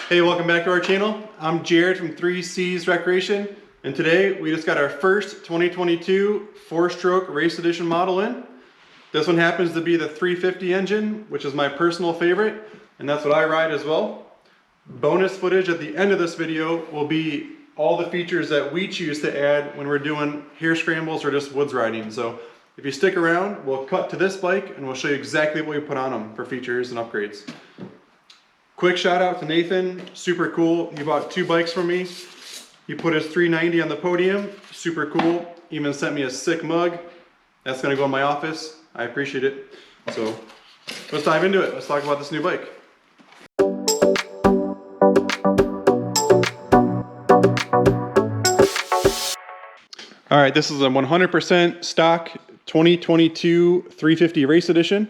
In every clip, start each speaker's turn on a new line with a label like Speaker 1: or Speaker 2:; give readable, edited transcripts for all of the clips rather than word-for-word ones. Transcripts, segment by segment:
Speaker 1: Hey, welcome back to our channel. I'm Jared from 3C's Recreation, and today we just got our first 2022 four-stroke race edition model in. This one happens to be the 350 engine, which is my personal favorite, and that's what I ride as well. Bonus footage at the end of this video will be all the features that we choose to add when we're doing hare scrambles or just woods riding. So if you stick around, we'll cut to this bike and we'll show you exactly what we put on them for features and upgrades. Quick shout out to Nathan, super cool. He bought 2 bikes from me. He put his 390 on the podium, super cool. Even sent me a sick mug. That's gonna go in my office. I appreciate it. So let's dive into it. Let's talk about this new bike. All right, this is a 100% stock 2022 350 race edition.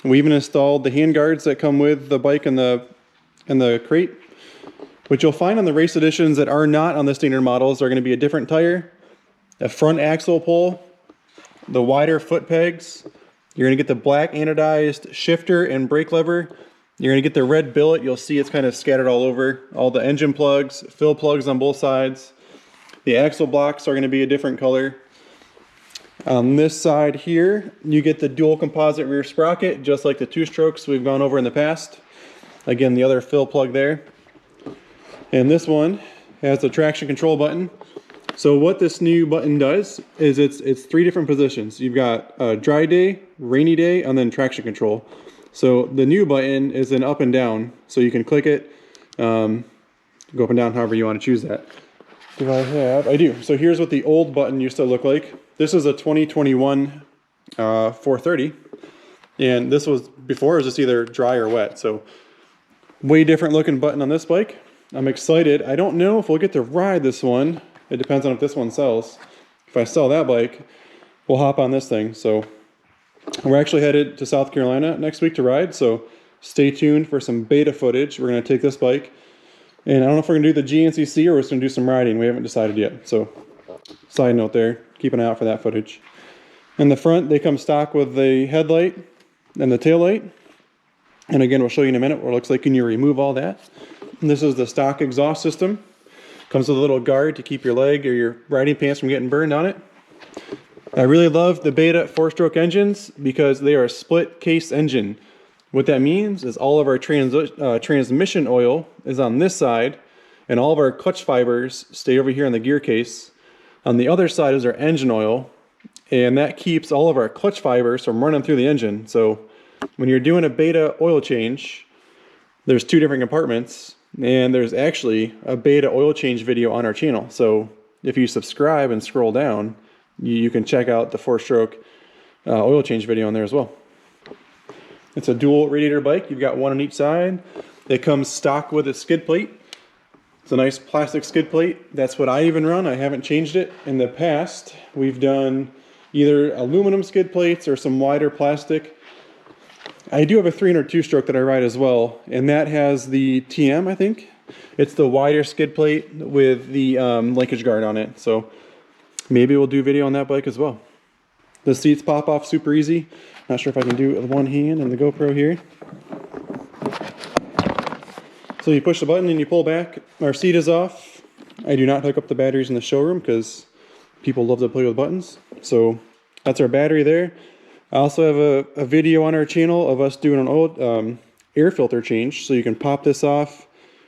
Speaker 1: We even installed the handguards that come with the bike and the crate. What you'll find on the race editions that are not on the standard models are going to be a different tire, a front axle pull, the wider foot pegs. You're going to get the black anodized shifter and brake lever. You're going to get the red billet. You'll see it's kind of scattered all over. All the engine plugs, fill plugs on both sides. The axle blocks are going to be a different color. On this side here, you get the dual composite rear sprocket, just like the 2-strokes we've gone over in the past. Again, the other fill plug there. And this one has the traction control button. So what this new button does is it's 3 different positions. You've got a dry day, rainy day, and then traction control. So the new button is an up and down. So you can click it, go up and down however you want to choose that. Do I have? I do. So here's what the old button used to look like. This is a 2021 430, and this was before it was just either dry or wet. So way different looking button on this bike. I'm excited. I don't know if we'll get to ride this one. It depends on if this one sells. If I sell that bike, we'll hop on this thing. So we're actually headed to South Carolina next week to ride. So stay tuned for some beta footage. We're going to take this bike. And I don't know if we're going to do the GNCC or we're just going to do some riding. We haven't decided yet. So side note there, keep an eye out for that footage. In the front, they come stock with the headlight and the tail light. And again, we'll show you in a minute what it looks like when you remove all that. And this is the stock exhaust system. Comes with a little guard to keep your leg or your riding pants from getting burned on it. I really love the Beta 4-stroke engines because they are a split case engine. What that means is all of our transmission oil is on this side, and all of our clutch fibers stay over here in the gear case. On the other side is our engine oil, and that keeps all of our clutch fibers from running through the engine. So when you're doing a Beta oil change, there's 2 different compartments, and there's actually a Beta oil change video on our channel. So if you subscribe and scroll down, you can check out the 4-stroke oil change video on there as well. It's a dual radiator bike. You've got one on each side. It comes stock with a skid plate. It's a nice plastic skid plate. That's what I even run. I haven't changed it. In the past, we've done either aluminum skid plates or some wider plastic. I do have a 302-stroke that I ride as well, and that has the TM, I think. It's the wider skid plate with the linkage guard on it. So maybe we'll do video on that bike as well. The seats pop off super easy. Not sure if I can do it with one hand and the GoPro here. So you push the button and you pull back. Our seat is off. I do not hook up the batteries in the showroom because people love to play with buttons. So that's our battery there. I also have a video on our channel of us doing an old air filter change. So you can pop this off,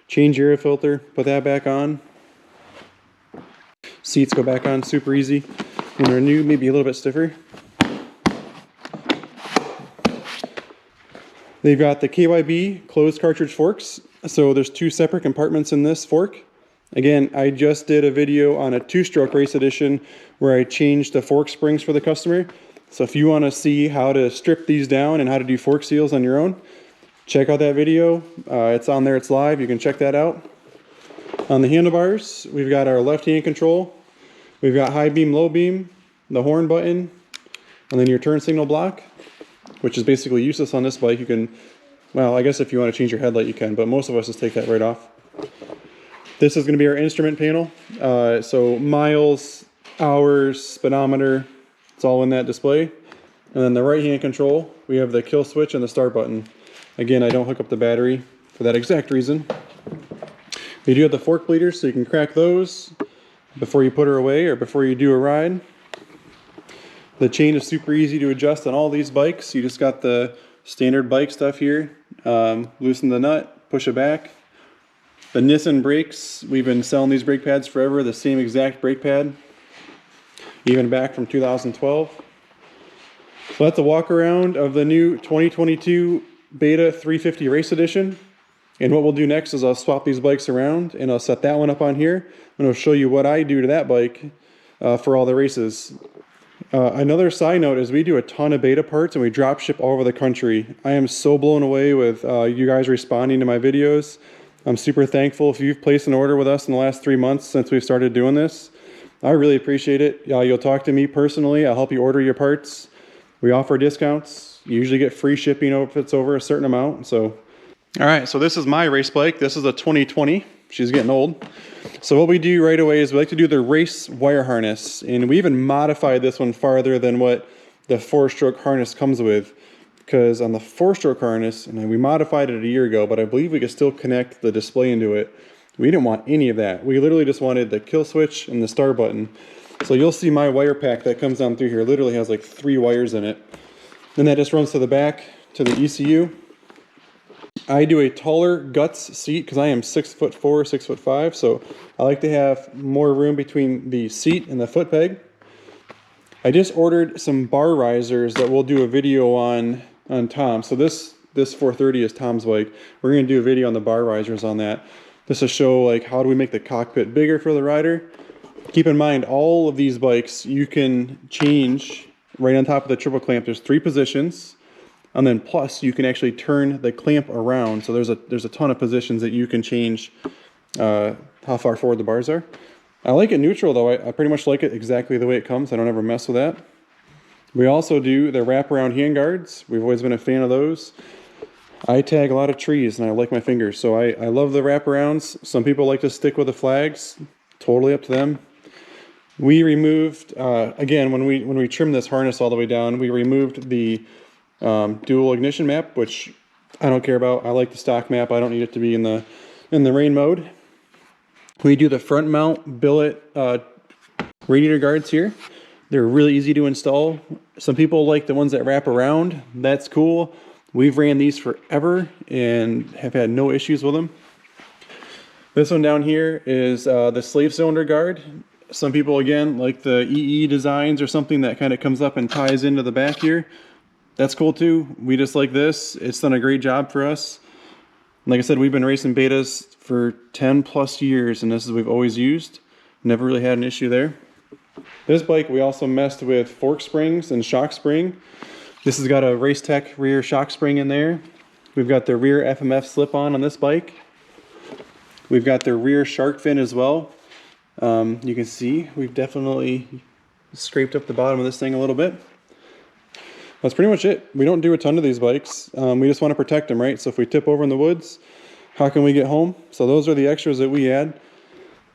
Speaker 1: change your air filter, put that back on. Seats go back on super easy. When they're new, maybe a little bit stiffer. They've got the KYB closed cartridge forks. So there's 2 separate compartments in this fork. Again, I just did a video on a 2-stroke race edition where I changed the fork springs for the customer. So if you want to see how to strip these down and how to do fork seals on your own, check out that video. It's on there, it's live, you can check that out. On the handlebars, we've got our left-hand control. We've got high beam, low beam, the horn button, and then your turn signal block, which is basically useless on this bike. You can, well, I guess if you want to change your headlight you can, but most of us just take that right off. This is going to be our instrument panel. So miles, hours, speedometer, it's all in that display. And then the right hand control, we have the kill switch and the start button. Again, I don't hook up the battery for that exact reason. You do have the fork bleeders, so you can crack those before you put her away or before you do a ride. The chain is super easy to adjust on all these bikes. You just got the standard bike stuff here. Loosen the nut, push it back. The Nissan brakes, we've been selling these brake pads forever, the same exact brake pad, even back from 2012. So that's a walk around of the new 2022 Beta 350 Race Edition. And what we'll do next is I'll swap these bikes around and I'll set that one up on here and I'll show you what I do to that bike for all the races. Another side note is we do a ton of beta parts and we drop ship all over the country. I am so blown away with you guys responding to my videos. I'm super thankful if you've placed an order with us in the last 3 months since we've started doing this. I really appreciate it. You'll talk to me personally. I'll help you order your parts. We offer discounts. You usually get free shipping if it's over a certain amount. So, all right, so this is my race bike. This is a 2020. She's getting old. So what we do right away is we like to do the race wire harness. And we even modified this one farther than what the 4-stroke harness comes with. Because on the 4-stroke harness, and we modified it a year ago, but I believe we could still connect the display into it. We didn't want any of that. We literally just wanted the kill switch and the start button. So you'll see my wire pack that comes down through here literally has like 3 wires in it. Then that just runs to the back to the ECU. I do a taller guts seat because I am 6'4", 6'5", so I like to have more room between the seat and the foot peg. I just ordered some bar risers that we'll do a video on Tom. So this 430 is Tom's bike. We're going to do a video on the bar risers on that. This will show like how do we make the cockpit bigger for the rider. Keep in mind all of these bikes you can change right on top of the triple clamp. There's 3 positions. And then plus you can actually turn the clamp around. So there's a ton of positions that you can change how far forward the bars are. I like it neutral though. I pretty much like it exactly the way it comes. I don't ever mess with that. We also do the wraparound handguards. We've always been a fan of those. I tag a lot of trees and I like my fingers. So I love the wraparounds. Some people like to stick with the flags. Totally up to them. We removed, again, when we trimmed this harness all the way down, we removed the dual ignition map, which I don't care about. I like the stock map. I don't need it to be in the rain mode. We do the front mount billet radiator guards here. They're really easy to install. Some people like the ones that wrap around. That's cool. We've ran these forever and have had no issues with them. This one down here is the slave cylinder guard. Some people, again, like the EE designs or something that kind of comes up and ties into the back here. That's cool too. We just like this. It's done a great job for us. Like I said, we've been racing betas for 10 plus years and this is what we've always used. Never really had an issue there. This bike, we also messed with fork springs and shock spring. This has got a Racetech rear shock spring in there. We've got the rear FMF slip-on this bike. We've got the rear shark fin as well. You can see we've definitely scraped up the bottom of this thing a little bit. That's pretty much it. We don't do a ton of these bikes. We just want to protect them, right? So if we tip over in the woods, how can we get home? So those are the extras that we add.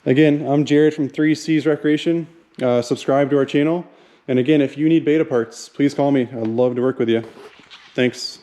Speaker 1: Again, I'm Jared from 3C's Recreation. Subscribe to our channel. And again, if you need beta parts, please call me. I'd love to work with you. Thanks.